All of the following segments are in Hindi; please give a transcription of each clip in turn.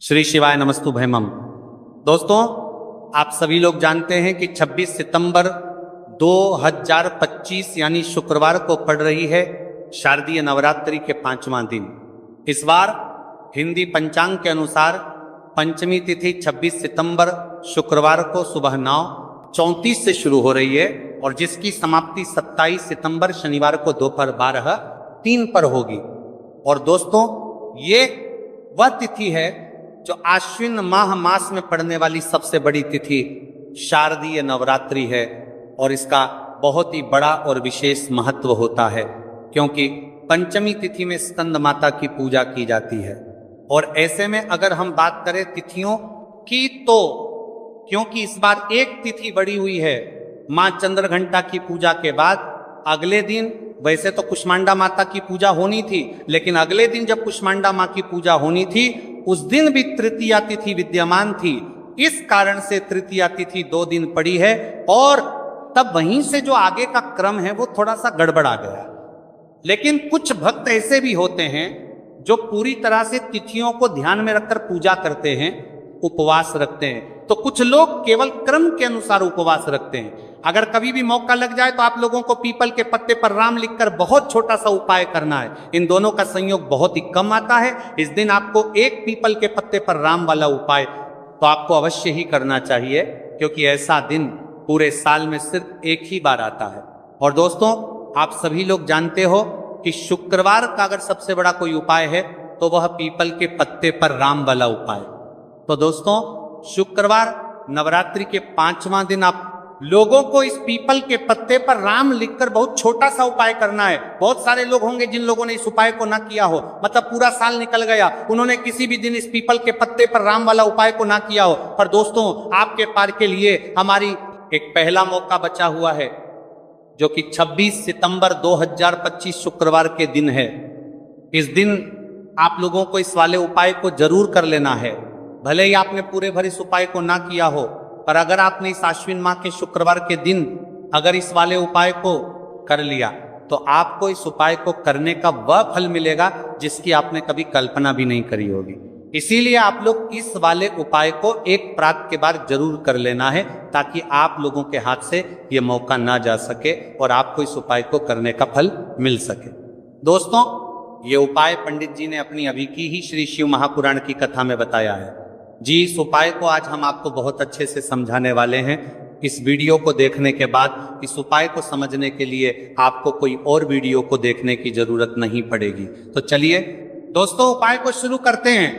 श्री शिवाय नमस्तु भैमम। दोस्तों, आप सभी लोग जानते हैं कि 26 सितंबर 2025 यानी शुक्रवार को पड़ रही है शारदीय नवरात्रि के 5वां दिन। इस बार हिंदी पंचांग के अनुसार पंचमी तिथि 26 सितंबर शुक्रवार को सुबह 9:34 से शुरू हो रही है और जिसकी समाप्ति 27 सितंबर शनिवार को दोपहर 12:03 पर होगी। और दोस्तों, ये वह तिथि है जो आश्विन मास में पड़ने वाली सबसे बड़ी तिथि शारदीय नवरात्रि है और इसका बहुत ही बड़ा और विशेष महत्व होता है, क्योंकि पंचमी तिथि में स्कंद माता की पूजा की जाती है। और ऐसे में अगर हम बात करें तिथियों की, तो क्योंकि इस बार एक तिथि बढ़ी हुई है, मां चंद्रघंटा की पूजा के बाद अगले दिन, वैसे तो कुष्मांडा माता की पूजा होनी थी, लेकिन अगले दिन जब कुष्मांडा मां की पूजा होनी थी उस दिन भी तृतीया तिथि विद्यमान थी। इस कारण से तृतीया तिथि 2 दिन पड़ी है और तब वहीं से जो आगे का क्रम है वो थोड़ा सा गड़बड़ा गया। लेकिन कुछ भक्त ऐसे भी होते हैं जो पूरी तरह से तिथियों को ध्यान में रखकर पूजा करते हैं, उपवास रखते हैं। तो कुछ लोग केवल क्रम के अनुसार उपवास रखते हैं। अगर कभी भी मौका लग जाए तो आप लोगों को पीपल के पत्ते पर राम लिखकर बहुत छोटा सा उपाय करना है। इन दोनों का संयोग बहुत ही कम आता है। इस दिन आपको एक पीपल के पत्ते पर राम वाला उपाय तो आपको अवश्य ही करना चाहिए, क्योंकि ऐसा दिन पूरे साल में सिर्फ एक ही बार आता है। और दोस्तों, आप सभी लोग जानते हो कि शुक्रवार का अगर सबसे बड़ा कोई उपाय है तो वह पीपल के पत्ते पर राम वाला उपाय। तो दोस्तों, शुक्रवार नवरात्रि के 5वां दिन आप लोगों को इस पीपल के पत्ते पर राम लिखकर बहुत छोटा सा उपाय करना है। बहुत सारे लोग होंगे जिन लोगों ने इस उपाय को ना किया हो, मतलब पूरा साल निकल गया, उन्होंने किसी भी दिन इस पीपल के पत्ते पर राम वाला उपाय को ना किया हो। पर दोस्तों, आपके पार के लिए हमारी एक पहला मौका बचा हुआ है, जो कि 26 सितंबर 2025 शुक्रवार के दिन है। इस दिन आप लोगों को इस वाले उपाय को जरूर कर लेना है। भले ही आपने पूरे भर इस उपाय को ना किया हो, पर अगर आपने इस आश्विन माह के शुक्रवार के दिन अगर इस वाले उपाय को कर लिया तो आपको इस उपाय को करने का वह फल मिलेगा जिसकी आपने कभी कल्पना भी नहीं करी होगी। इसीलिए आप लोग इस वाले उपाय को एक प्रात के बाद जरूर कर लेना है, ताकि आप लोगों के हाथ से ये मौका ना जा सके और आपको इस उपाय को करने का फल मिल सके। दोस्तों, ये उपाय पंडित जी ने अपनी अभी की ही श्री शिव महापुराण की कथा में बताया है जी। इस उपाय को आज हम आपको बहुत अच्छे से समझाने वाले हैं। इस वीडियो को देखने के बाद इस उपाय को समझने के लिए आपको कोई और वीडियो को देखने की जरूरत नहीं पड़ेगी। तो चलिए दोस्तों, उपाय को शुरू करते हैं।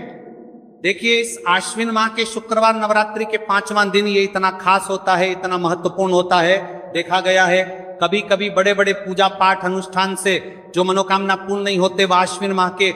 देखिए, इस आश्विन माह के शुक्रवार नवरात्रि के 5वां दिन ये इतना खास होता है, इतना महत्वपूर्ण होता है। देखा गया है कभी कभी बड़े बड़े पूजा पाठ अनुष्ठान से जो मनोकामना पूर्ण नहीं होते, वह आश्विन माह के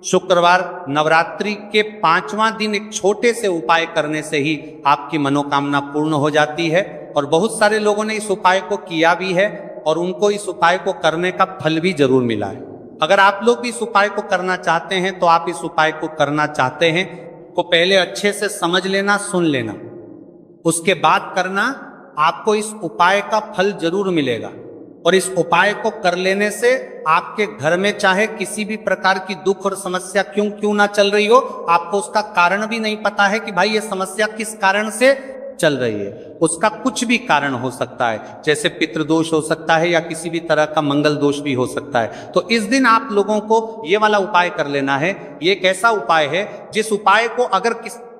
शुक्रवार नवरात्रि के 5वां दिन एक छोटे से उपाय करने से ही आपकी मनोकामना पूर्ण हो जाती है। और बहुत सारे लोगों ने इस उपाय को किया भी है और उनको इस उपाय को करने का फल भी जरूर मिला है। अगर आप लोग भी इस उपाय को करना चाहते हैं तो आप इस उपाय को करना चाहते हैं को पहले अच्छे से समझ लेना, सुन लेना, उसके बाद करना। आपको इस उपाय का फल जरूर मिलेगा और इस उपाय को कर लेने से आपके घर में चाहे किसी भी प्रकार की दुख और समस्या क्यों ना चल रही हो, आपको उसका कारण भी नहीं पता है कि भाई ये समस्या किस कारण से चल रही है। उसका कुछ भी कारण हो सकता है, जैसे पितृदोष हो सकता है या किसी भी तरह का मंगल दोष भी हो सकता है। तो इस दिन आप लोगों को ये वाला उपाय कर लेना है। ये एक ऐसा उपाय है जिस उपाय को अगर किसी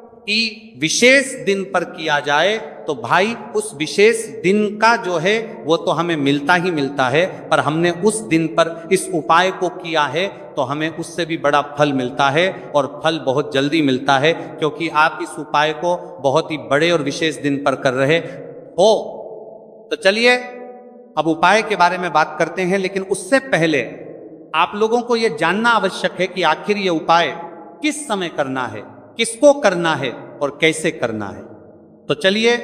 विशेष दिन पर किया जाए तो भाई उस विशेष दिन का जो है वो तो हमें मिलता ही मिलता है, पर हमने उस दिन पर इस उपाय को किया है तो हमें उससे भी बड़ा फल मिलता है और फल बहुत जल्दी मिलता है, क्योंकि आप इस उपाय को बहुत ही बड़े और विशेष दिन पर कर रहे हो। तो चलिए अब उपाय के बारे में बात करते हैं, लेकिन उससे पहले आप लोगों को यह जानना आवश्यक है कि आखिर ये उपाय किस समय करना है, किसको करना है और कैसे करना है। तो चलिए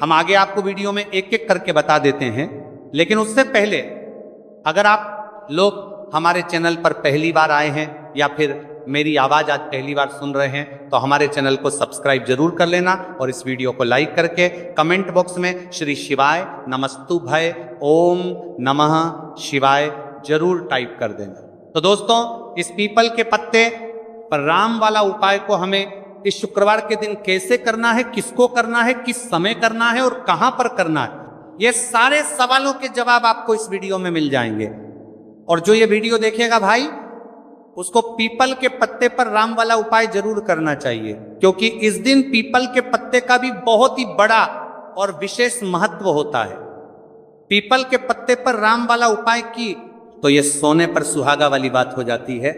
हम आगे आपको वीडियो में एक एक करके बता देते हैं। लेकिन उससे पहले अगर आप लोग हमारे चैनल पर पहली बार आए हैं या फिर मेरी आवाज आज पहली बार सुन रहे हैं तो हमारे चैनल को सब्सक्राइब जरूर कर लेना और इस वीडियो को लाइक करके कमेंट बॉक्स में श्री शिवाय नमस्तु भय ओम नमः शिवाय जरूर टाइप कर देना। तो दोस्तों, इस पीपल के पत्ते पर राम वाला उपाय को हमें इस शुक्रवार के दिन कैसे करना है, किसको करना है, किस समय करना है और कहां पर करना है, ये सारे सवालों के जवाब आपको इस वीडियो में मिल जाएंगे। और जो ये वीडियो देखेगा भाई, उसको पीपल के पत्ते पर राम वाला उपाय जरूर करना चाहिए, क्योंकि इस दिन पीपल के पत्ते का भी बहुत ही बड़ा और विशेष महत्व होता है। पीपल के पत्ते पर राम वाला उपाय की तो ये सोने पर सुहागा वाली बात हो जाती है,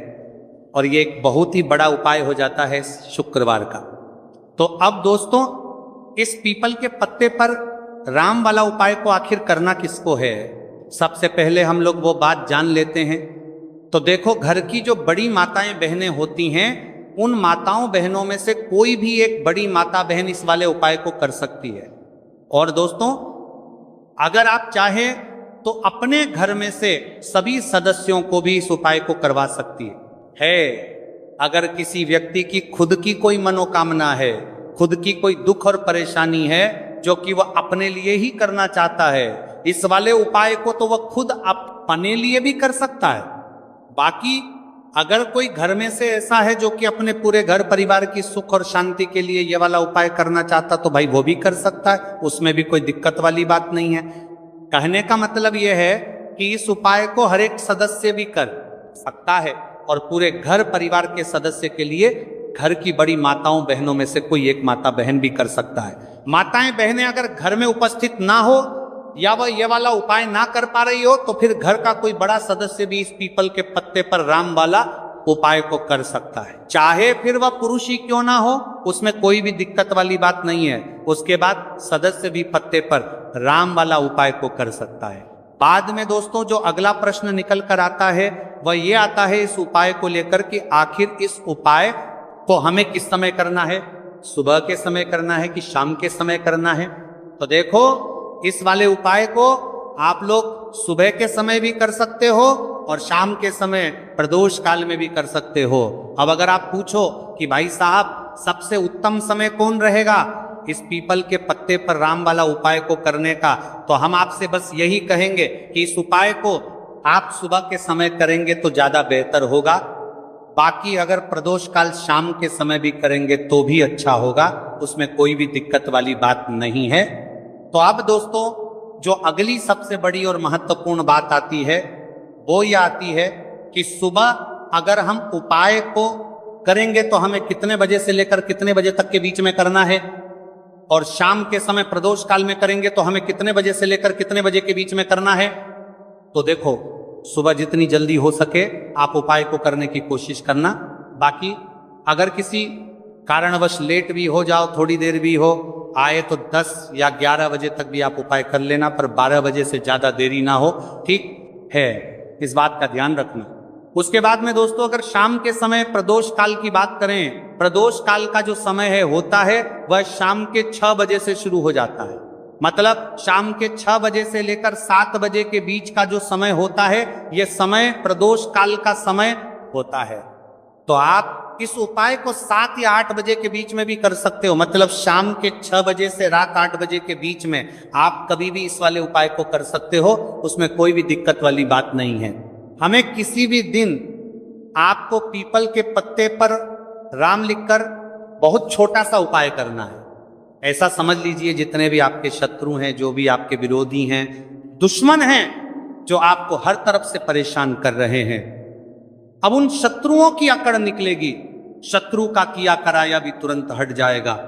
और ये एक बहुत ही बड़ा उपाय हो जाता है शुक्रवार का। तो अब दोस्तों, इस पीपल के पत्ते पर राम वाला उपाय को आखिर करना किसको है, सबसे पहले हम लोग वो बात जान लेते हैं। तो देखो, घर की जो बड़ी माताएं बहनें होती हैं, उन माताओं बहनों में से कोई भी एक बड़ी माता बहन इस वाले उपाय को कर सकती है। और दोस्तों, अगर आप चाहें तो अपने घर में से सभी सदस्यों को भी इस उपाय को करवा सकती है। अगर किसी व्यक्ति की खुद की कोई मनोकामना है, खुद की कोई दुख और परेशानी है जो कि वह अपने लिए ही करना चाहता है, इस वाले उपाय को तो वह खुद अपने लिए भी कर सकता है। बाकी अगर कोई घर में से ऐसा है जो कि अपने पूरे घर परिवार की सुख और शांति के लिए ये वाला उपाय करना चाहता, तो भाई वो भी कर सकता है, उसमें भी कोई दिक्कत वाली बात नहीं है। कहने का मतलब यह है कि इस उपाय को हर एक सदस्य भी कर सकता है, और पूरे घर परिवार के सदस्य के लिए घर की बड़ी माताओं बहनों में से कोई एक माता बहन भी कर सकता है। माताएं बहनें अगर घर में उपस्थित ना हो या वह ये वाला उपाय ना कर पा रही हो, तो फिर घर का कोई बड़ा सदस्य भी इस पीपल के पत्ते पर राम वाला उपाय को कर सकता है, चाहे फिर वह पुरुष ही क्यों ना हो, उसमें कोई भी दिक्कत वाली बात नहीं है। उसके बाद सदस्य भी पत्ते पर राम वाला उपाय को कर सकता है। बाद में दोस्तों, जो अगला प्रश्न निकल कर आता है वह ये आता है इस उपाय को लेकर कि आखिर इस उपाय को हमें किस समय करना है, सुबह के समय करना है कि शाम के समय करना है। तो देखो, इस वाले उपाय को आप लोग सुबह के समय भी कर सकते हो और शाम के समय प्रदोष काल में भी कर सकते हो। अब अगर आप पूछो कि भाई साहब सबसे उत्तम समय कौन रहेगा इस पीपल के पत्ते पर राम वाला उपाय को करने का, तो हम आपसे बस यही कहेंगे कि इस उपाय को आप सुबह के समय करेंगे तो ज्यादा बेहतर होगा। बाकी अगर प्रदोष काल शाम के समय भी करेंगे तो भी अच्छा होगा, उसमें कोई भी दिक्कत वाली बात नहीं है। तो अब दोस्तों, जो अगली सबसे बड़ी और महत्वपूर्ण बात आती है वो ये आती है कि सुबह अगर हम उपाय को करेंगे तो हमें कितने बजे से लेकर कितने बजे तक के बीच में करना है, और शाम के समय प्रदोष काल में करेंगे तो हमें कितने बजे से लेकर कितने बजे के बीच में करना है। तो देखो, सुबह जितनी जल्दी हो सके आप उपाय को करने की कोशिश करना। बाकी अगर किसी कारणवश लेट भी हो जाओ, थोड़ी देर भी हो आए, तो 10 या 11 बजे तक भी आप उपाय कर लेना, पर 12 बजे से ज्यादा देरी ना हो, ठीक है, इस बात का ध्यान रखना। उसके बाद में दोस्तों, अगर शाम के समय प्रदोष काल की बात करें, प्रदोष काल का जो समय है होता है वह शाम के 6 बजे से शुरू हो जाता है। मतलब शाम के 6 बजे से लेकर 7 बजे के बीच का जो समय होता है, यह समय प्रदोष काल का समय होता है। तो आप इस उपाय को 7 या 8 बजे के बीच में भी कर सकते हो। मतलब शाम के 6 बजे से रात 8 बजे के बीच में आप कभी भी इस वाले उपाय को कर सकते हो, उसमें कोई भी दिक्कत वाली बात नहीं है। हमें किसी भी दिन आपको पीपल के पत्ते पर राम लिखकर बहुत छोटा सा उपाय करना है। ऐसा समझ लीजिए जितने भी आपके शत्रु हैं, जो भी आपके विरोधी हैं, दुश्मन हैं, जो आपको हर तरफ से परेशान कर रहे हैं, अब उन शत्रुओं की अकड़ निकलेगी, शत्रु का किया कराया भी तुरंत हट जाएगा।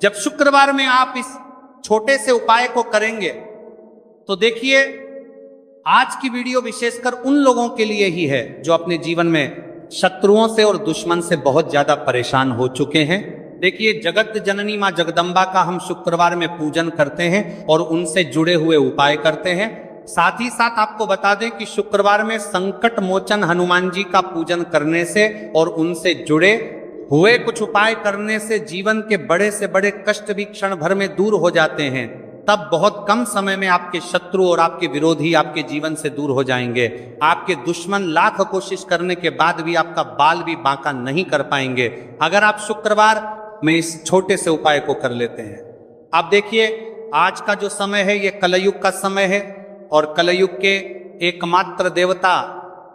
जब शुक्रवार में आप इस छोटे से उपाय को करेंगे तो देखिए, आज की वीडियो विशेषकर उन लोगों के लिए ही है जो अपने जीवन में शत्रुओं से और दुश्मन से बहुत ज्यादा परेशान हो चुके हैं। देखिए, जगत जननी मां जगदम्बा का हम शुक्रवार में पूजन करते हैं और उनसे जुड़े हुए उपाय करते हैं। साथ ही साथ आपको बता दें कि शुक्रवार में संकट मोचन हनुमान जी का पूजन करने से और उनसे जुड़े हुए कुछ उपाय करने से जीवन के बड़े से बड़े कष्ट भी क्षण भर में दूर हो जाते हैं। तब बहुत कम समय में आपके शत्रु और आपके विरोधी आपके जीवन से दूर हो जाएंगे। आपके दुश्मन लाख कोशिश करने के बाद भी आपका बाल भी बांका नहीं कर पाएंगे, अगर आप शुक्रवार में इस छोटे से उपाय को कर लेते हैं। आप देखिए, आज का जो समय है ये कलयुग का समय है, और कलयुग के एकमात्र देवता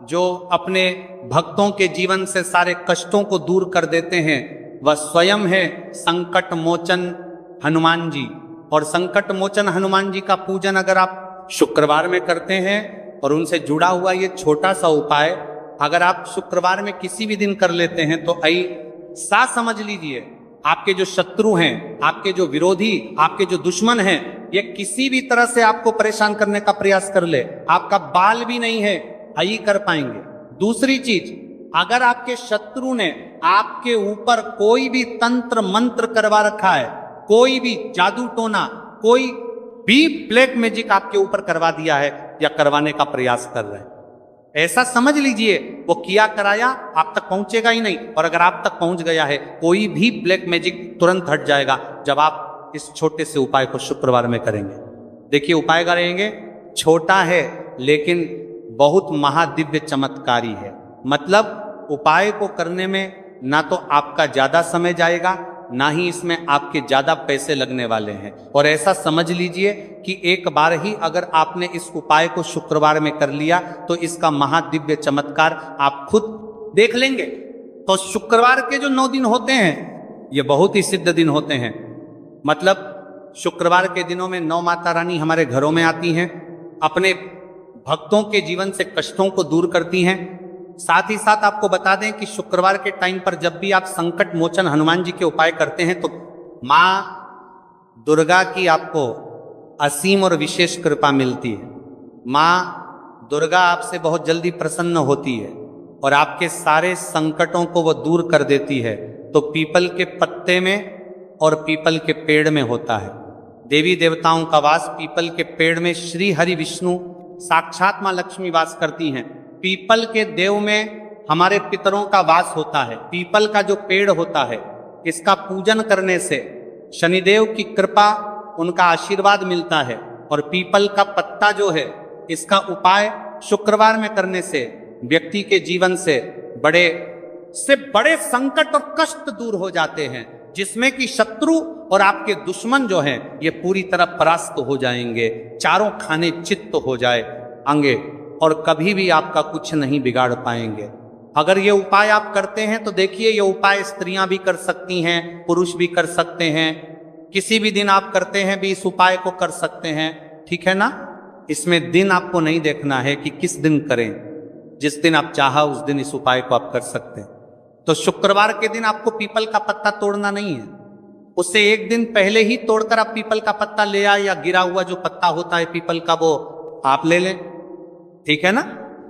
जो अपने भक्तों के जीवन से सारे कष्टों को दूर कर देते हैं, वह स्वयं है संकट मोचन हनुमान जी। और संकट मोचन हनुमान जी का पूजन अगर आप शुक्रवार में करते हैं और उनसे जुड़ा हुआ ये छोटा सा उपाय अगर आप शुक्रवार में किसी भी दिन कर लेते हैं तो ऐसा समझ लीजिए आपके जो शत्रु हैं, आपके जो विरोधी, आपके जो दुश्मन हैं, ये किसी भी तरह से आपको परेशान करने का प्रयास कर ले, आपका बाल भी नहीं है, यही कर पाएंगे। दूसरी चीज, अगर आपके शत्रु ने आपके ऊपर कोई भी तंत्र मंत्र करवा रखा है, कोई भी जादू टोना, कोई भी ब्लैक मैजिक आपके ऊपर करवा दिया है या करवाने का प्रयास कर रहे हैं, ऐसा समझ लीजिए वो किया कराया आप तक पहुंचेगा ही नहीं। और अगर आप तक पहुंच गया है, कोई भी ब्लैक मैजिक तुरंत हट जाएगा जब आप इस छोटे से उपाय को शुक्रवार में करेंगे। देखिए उपाय करेंगे, छोटा है लेकिन बहुत महादिव्य चमत्कारी है। मतलब उपाय को करने में ना तो आपका ज्यादा समय जाएगा, ना ही इसमें आपके ज्यादा पैसे लगने वाले हैं। और ऐसा समझ लीजिए कि एक बार ही अगर आपने इस उपाय को शुक्रवार में कर लिया तो इसका महादिव्य चमत्कार आप खुद देख लेंगे। तो शुक्रवार के जो 9 दिन होते हैं ये बहुत ही सिद्ध दिन होते हैं। मतलब शुक्रवार के दिनों में 9 माता रानी हमारे घरों में आती हैं, अपने भक्तों के जीवन से कष्टों को दूर करती हैं। साथ ही साथ आपको बता दें कि शुक्रवार के टाइम पर जब भी आप संकट मोचन हनुमान जी के उपाय करते हैं तो माँ दुर्गा की आपको असीम और विशेष कृपा मिलती है। माँ दुर्गा आपसे बहुत जल्दी प्रसन्न होती है और आपके सारे संकटों को वो दूर कर देती है। तो पीपल के पत्ते में और पीपल के पेड़ में होता है। देवी देवताओं का वास पीपल के पेड़ में श्री हरि विष्णु साक्षात माँ लक्ष्मी वास करती हैं। पीपल के देव में हमारे पितरों का वास होता है। पीपल का जो पेड़ होता है इसका पूजन करने से शनिदेव की कृपा, उनका आशीर्वाद मिलता है। और पीपल का पत्ता जो है इसका उपाय शुक्रवार में करने से व्यक्ति के जीवन से बड़े संकट और कष्ट दूर हो जाते हैं, जिसमें कि शत्रु और आपके दुश्मन जो हैं ये पूरी तरह परास्त हो जाएंगे, चारों खाने चित्त हो जाएंगे और कभी भी आपका कुछ नहीं बिगाड़ पाएंगे। अगर ये उपाय आप करते हैं तो देखिए ये उपाय स्त्रियां भी कर सकती हैं, पुरुष भी कर सकते हैं, किसी भी दिन आप करते हैं भी इस उपाय को कर सकते हैं, ठीक है ना। इसमें दिन आपको नहीं देखना है कि किस दिन करें, जिस दिन आप चाहा उस दिन इस उपाय को आप कर सकते हैं। तो शुक्रवार के दिन आपको पीपल का पत्ता तोड़ना नहीं है, उससे एक दिन पहले ही तोड़कर आप पीपल का पत्ता ले आए या गिरा हुआ जो पत्ता होता है पीपल का वो आप ले लें, ठीक है ना।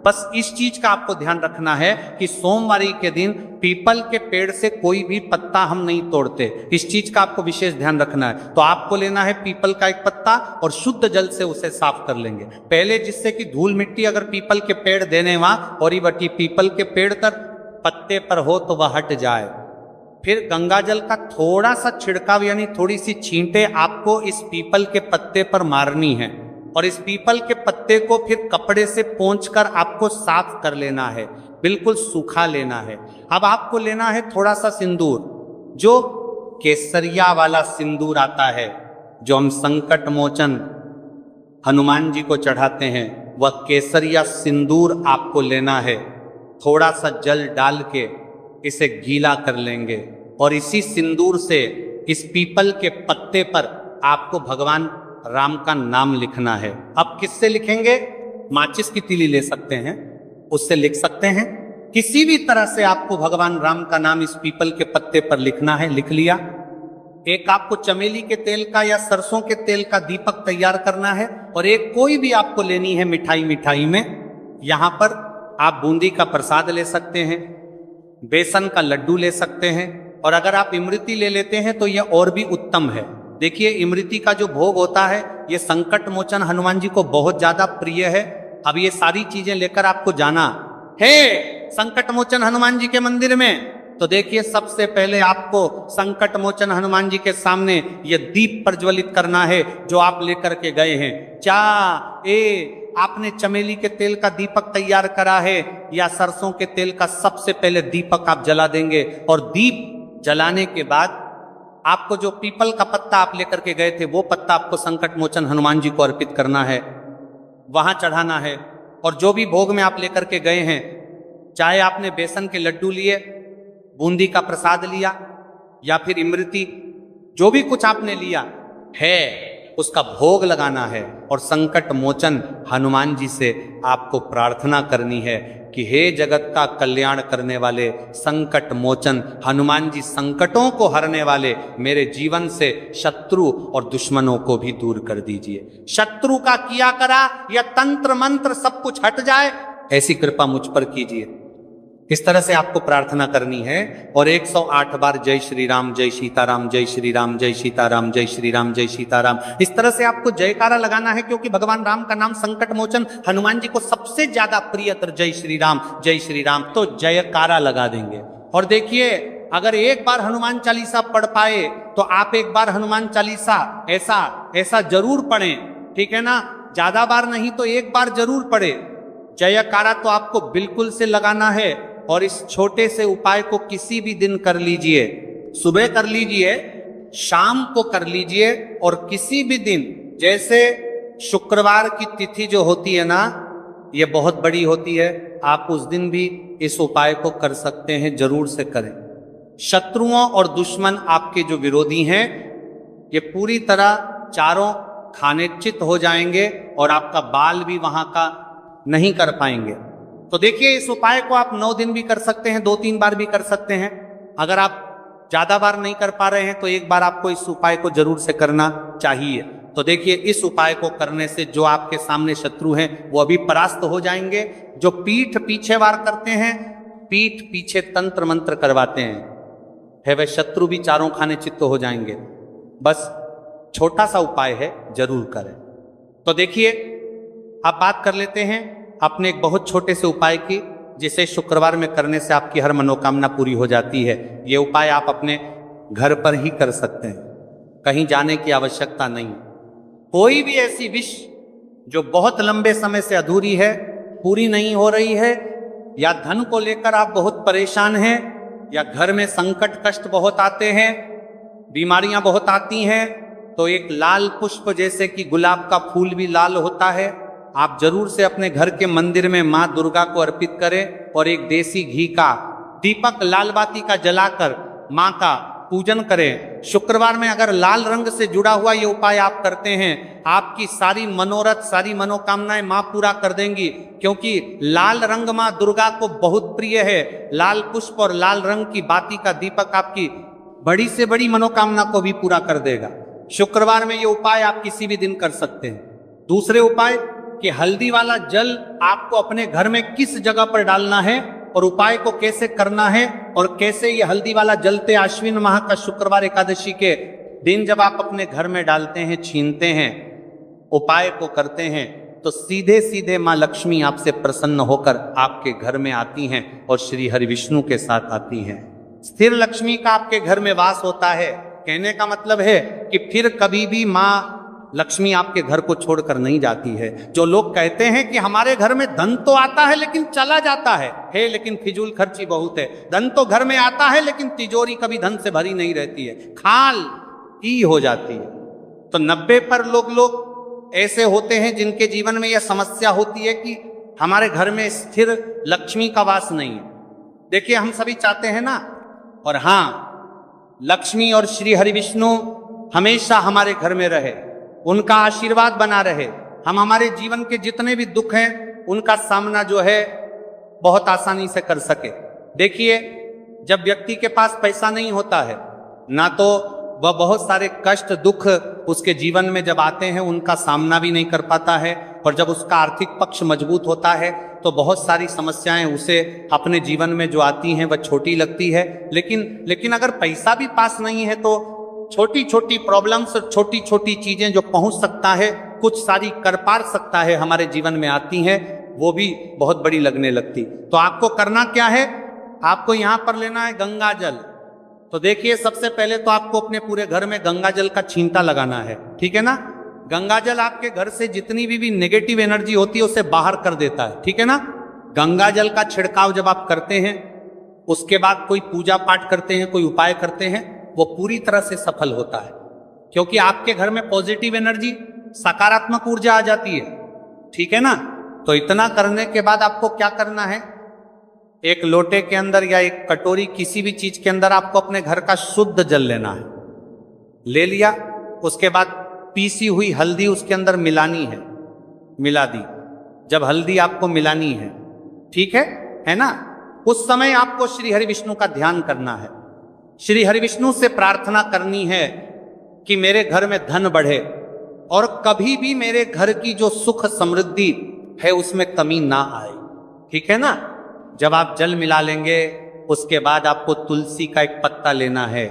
बस इस चीज का आपको ध्यान रखना है कि सोमवारी के दिन पीपल के पेड़ से कोई भी पत्ता हम नहीं तोड़ते, इस चीज का आपको विशेष ध्यान रखना है। तो आपको लेना है पीपल का एक पत्ता और शुद्ध जल से उसे साफ कर लेंगे पहले, जिससे कि धूल मिट्टी अगर पीपल के पेड़ देने वहां और ही बटी पीपल के पेड़ तर पत्ते पर हो तो वह हट जाए। फिर गंगा जल का थोड़ा सा छिड़काव यानी थोड़ी सी छींटे आपको इस पीपल के पत्ते पर मारनी है और इस पीपल के पत्ते को फिर कपड़े से पोंछकर आपको साफ कर लेना है, बिल्कुल सूखा लेना है। अब आपको लेना है थोड़ा सा सिंदूर, जो केसरिया वाला सिंदूर आता है जो हम संकट मोचन हनुमान जी को चढ़ाते हैं, वह केसरिया सिंदूर आपको लेना है। थोड़ा सा जल डाल के इसे गीला कर लेंगे और इसी सिंदूर से इस पीपल के पत्ते पर आपको भगवान राम का नाम लिखना है। अब किससे लिखेंगे? माचिस की तीली ले सकते हैं, उससे लिख सकते हैं। किसी भी तरह से आपको भगवान राम का नाम इस पीपल के पत्ते पर लिखना है। लिख लिया। एक आपको चमेली के तेल का या सरसों के तेल का दीपक तैयार करना है और एक कोई भी आपको लेनी है मिठाई में। यहां पर आप बूंदी का प्रसाद ले सकते हैं, बेसन का लड्डू ले सकते हैं और अगर आप इमरती ले लेते हैं तो यह और भी उत्तम है। देखिए इमरती का जो भोग होता है ये संकट मोचन हनुमान जी को बहुत ज्यादा प्रिय है। अब ये सारी चीजें लेकर आपको जाना है संकट मोचन हनुमान जी के मंदिर में। तो देखिए सबसे पहले आपको संकट मोचन हनुमान जी के सामने ये दीप प्रज्वलित करना है जो आप लेकर के गए हैं। आपने चमेली के तेल का दीपक तैयार करा है या सरसों के तेल का, सबसे पहले दीपक आप जला देंगे और दीप जलाने के बाद आपको जो पीपल का पत्ता आप लेकर के गए थे वो पत्ता आपको संकट मोचन हनुमान जी को अर्पित करना है, वहां चढ़ाना है। और जो भी भोग में आप लेकर के गए हैं, चाहे आपने बेसन के लड्डू लिए, बूंदी का प्रसाद लिया या फिर इमृति, जो भी कुछ आपने लिया है उसका भोग लगाना है और संकट मोचन हनुमान जी से आपको प्रार्थना करनी है कि हे जगत का कल्याण करने वाले संकट मोचन हनुमान जी, संकटों को हरने वाले मेरे जीवन से शत्रु और दुश्मनों को भी दूर कर दीजिए। शत्रु का किया करा या तंत्र मंत्र सब कुछ हट जाए, ऐसी कृपा मुझ पर कीजिए। इस तरह से आपको प्रार्थना करनी है और 108 बार जय श्री राम, जय सीताराम, जय श्री राम, जय सीताराम, जय श्री राम, जय सीताराम, इस तरह से आपको जयकारा लगाना है, क्योंकि भगवान राम का नाम संकट मोचन हनुमान जी को सबसे ज्यादा प्रियतर जय श्री राम, जय श्री राम, तो जयकारा लगा देंगे। और देखिए, अगर एक बार हनुमान चालीसा पढ़ पाए तो आप एक बार हनुमान चालीसा ऐसा जरूर पढ़ें, ठीक है ना, ज्यादा बार नहीं तो एक बार जरूर पढ़े। जयकारा तो आपको बिल्कुल से लगाना है और इस छोटे से उपाय को किसी भी दिन कर लीजिए, सुबह कर लीजिए, शाम को कर लीजिए, और किसी भी दिन, जैसे शुक्रवार की तिथि जो होती है ना, ये बहुत बड़ी होती है, आप उस दिन भी इस उपाय को कर सकते हैं, जरूर से करें। शत्रुओं और दुश्मन आपके जो विरोधी हैं ये पूरी तरह चारों खानेचित हो जाएंगे और आपका बाल भी वहां का नहीं कर पाएंगे। तो देखिए, इस उपाय को आप 9 दिन भी कर सकते हैं, 2-3 बार भी कर सकते हैं। अगर आप ज्यादा बार नहीं कर पा रहे हैं तो एक बार आपको इस उपाय को जरूर से करना चाहिए। तो देखिए, इस उपाय को करने से जो आपके सामने शत्रु हैं वो अभी परास्त हो जाएंगे। जो पीठ पीछे वार करते हैं, पीठ पीछे तंत्र मंत्र करवाते हैं, है वह शत्रु भी चारों खाने चित्त हो जाएंगे। बस छोटा सा उपाय है, जरूर करें। तो देखिए, अब बात कर लेते हैं अपने एक बहुत छोटे से उपाय की, जिसे शुक्रवार में करने से आपकी हर मनोकामना पूरी हो जाती है। ये उपाय आप अपने घर पर ही कर सकते हैं, कहीं जाने की आवश्यकता नहीं। कोई भी ऐसी विश जो बहुत लंबे समय से अधूरी है, पूरी नहीं हो रही है, या धन को लेकर आप बहुत परेशान हैं, या घर में संकट कष्ट बहुत आते हैं, बीमारियां बहुत आती हैं, तो एक लाल पुष्प, जैसे कि गुलाब का फूल भी लाल होता है, आप जरूर से अपने घर के मंदिर में मां दुर्गा को अर्पित करें और एक देसी घी का दीपक लाल बाती का जलाकर मां का पूजन करें। शुक्रवार में अगर लाल रंग से जुड़ा हुआ ये उपाय आप करते हैं, आपकी सारी मनोरथ, सारी मनोकामनाएं मां पूरा कर देंगी, क्योंकि लाल रंग मां दुर्गा को बहुत प्रिय है। लाल पुष्प और लाल रंग की बाती का दीपक आपकी बड़ी से बड़ी मनोकामना को भी पूरा कर देगा। शुक्रवार में ये उपाय आप किसी भी दिन कर सकते हैं। दूसरे उपाय कि हल्दी वाला जल आपको अपने घर में किस जगह पर डालना है और उपाय को कैसे करना है, और कैसे ये हल्दी वाला जलते आश्विन माह का शुक्रवार एकादशी के दिन जब आप अपने घर में डालते हैं, छीनते हैं, उपाय को करते हैं, तो सीधे सीधे मां लक्ष्मी आपसे प्रसन्न होकर आपके घर में आती हैं और श्री हरि विष्णु के साथ आती हैं। स्थिर लक्ष्मी का आपके घर में वास होता है। कहने का मतलब है कि फिर कभी भी मां लक्ष्मी आपके घर को छोड़कर नहीं जाती है। जो लोग कहते हैं कि हमारे घर में धन तो आता है लेकिन चला जाता है, लेकिन फिजूल खर्ची बहुत है। धन तो घर में आता है लेकिन तिजोरी कभी धन से भरी नहीं रहती है, खाल ही हो जाती है। तो 90% लोग ऐसे होते हैं जिनके जीवन में यह समस्या होती है कि हमारे घर में स्थिर लक्ष्मी का वास नहीं है। देखिए, हम सभी चाहते हैं ना, और हाँ, लक्ष्मी और श्री हरि विष्णु हमेशा हमारे घर में रहे, उनका आशीर्वाद बना रहे, हम हमारे जीवन के जितने भी दुख हैं उनका सामना जो है बहुत आसानी से कर सके। देखिए, जब व्यक्ति के पास पैसा नहीं होता है ना, तो वह बहुत सारे कष्ट दुख उसके जीवन में जब आते हैं उनका सामना भी नहीं कर पाता है, और जब उसका आर्थिक पक्ष मजबूत होता है तो बहुत सारी समस्याएं उसे अपने जीवन में जो आती हैं वह छोटी लगती है। लेकिन अगर पैसा भी पास नहीं है तो छोटी छोटी प्रॉब्लम्स, छोटी छोटी चीजें जो पहुंच सकता है, कुछ सारी कर पार सकता है, हमारे जीवन में आती हैं, वो भी बहुत बड़ी लगने लगती। तो आपको करना क्या है, आपको यहां पर लेना है गंगा जल। तो देखिए, सबसे पहले तो आपको अपने पूरे घर में गंगा जल का छींटा लगाना है, ठीक है ना। गंगा जल आपके घर से जितनी भी नेगेटिव एनर्जी होती है उसे बाहर कर देता है, ठीक है ना। गंगा जल का छिड़काव जब आप करते हैं, उसके बाद कोई पूजा पाठ करते हैं, कोई उपाय करते हैं, वो पूरी तरह से सफल होता है, क्योंकि आपके घर में पॉजिटिव एनर्जी, सकारात्मक ऊर्जा आ जाती है, ठीक है ना। तो इतना करने के बाद आपको क्या करना है, एक लोटे के अंदर या एक कटोरी किसी भी चीज के अंदर आपको अपने घर का शुद्ध जल लेना है। ले लिया, उसके बाद पीसी हुई हल्दी उसके अंदर मिलानी है, मिला दी। जब हल्दी आपको मिलानी है, ठीक है ना, उस समय आपको श्री हरि विष्णु का ध्यान करना है। श्री हरि विष्णु से प्रार्थना करनी है कि मेरे घर में धन बढ़े और कभी भी मेरे घर की जो सुख समृद्धि है उसमें कमी ना आए, ठीक है ना। जब आप जल मिला लेंगे, उसके बाद आपको तुलसी का एक पत्ता लेना है।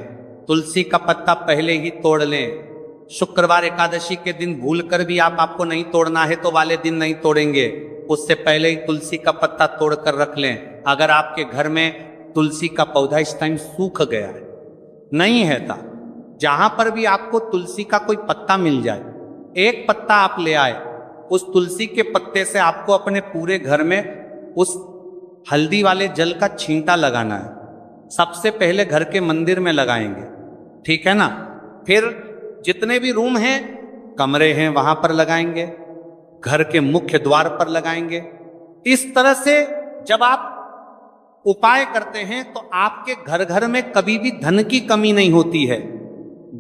तुलसी का पत्ता पहले ही तोड़ लें। शुक्रवार एकादशी के दिन भूल कर भी आपको नहीं तोड़ना है तो वाले दिन नहीं तोड़ेंगे, उससे पहले ही तुलसी का पत्ता तोड़ कर रख लें। अगर आपके घर में तुलसी का पौधा इस टाइम सूख गया है, नहीं है था, जहां पर भी आपको तुलसी का कोई पत्ता मिल जाए, एक पत्ता आप ले आए, उस तुलसी के पत्ते से आपको अपने पूरे घर में उस हल्दी वाले जल का छींटा लगाना है। सबसे पहले घर के मंदिर में लगाएंगे, ठीक है ना। फिर जितने भी रूम हैं, कमरे हैं, वहां पर लगाएंगे, घर के मुख्य द्वार पर लगाएंगे। इस तरह से जब आप उपाय करते हैं तो आपके घर घर में कभी भी धन की कमी नहीं होती है,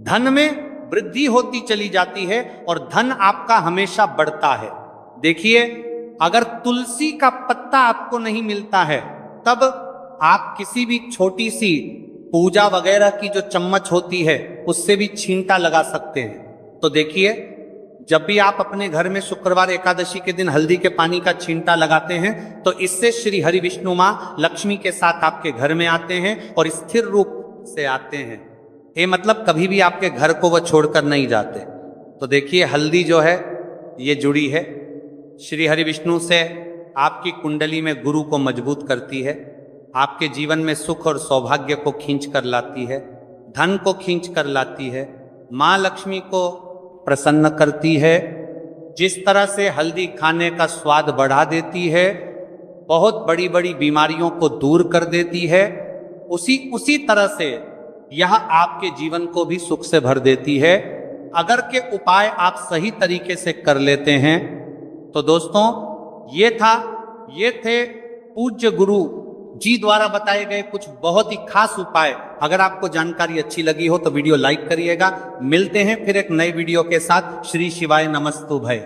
धन में वृद्धि होती चली जाती है और धन आपका हमेशा बढ़ता है। देखिए, अगर तुलसी का पत्ता आपको नहीं मिलता है, तब आप किसी भी छोटी सी पूजा वगैरह की जो चम्मच होती है उससे भी छींटा लगा सकते हैं। तो देखिए, जब भी आप अपने घर में शुक्रवार एकादशी के दिन हल्दी के पानी का छींटा लगाते हैं तो इससे श्री हरि विष्णु मां लक्ष्मी के साथ आपके घर में आते हैं और स्थिर रूप से आते हैं। ये मतलब कभी भी आपके घर को वो छोड़कर नहीं जाते। तो देखिए, हल्दी जो है ये जुड़ी है श्री हरि विष्णु से, आपकी कुंडली में गुरु को मजबूत करती है, आपके जीवन में सुख और सौभाग्य को खींच कर लाती है, धन को खींच कर लाती है, माँ लक्ष्मी को प्रसन्न करती है। जिस तरह से हल्दी खाने का स्वाद बढ़ा देती है, बहुत बड़ी बड़ी बीमारियों को दूर कर देती है, उसी तरह से यह आपके जीवन को भी सुख से भर देती है। अगर के उपाय आप सही तरीके से कर लेते हैं तो दोस्तों, ये थे पूज्य गुरु जी द्वारा बताए गए कुछ बहुत ही खास उपाय। अगर आपको जानकारी अच्छी लगी हो तो वीडियो लाइक करिएगा। मिलते हैं फिर एक नए वीडियो के साथ। श्री शिवाय नमस्तुभय।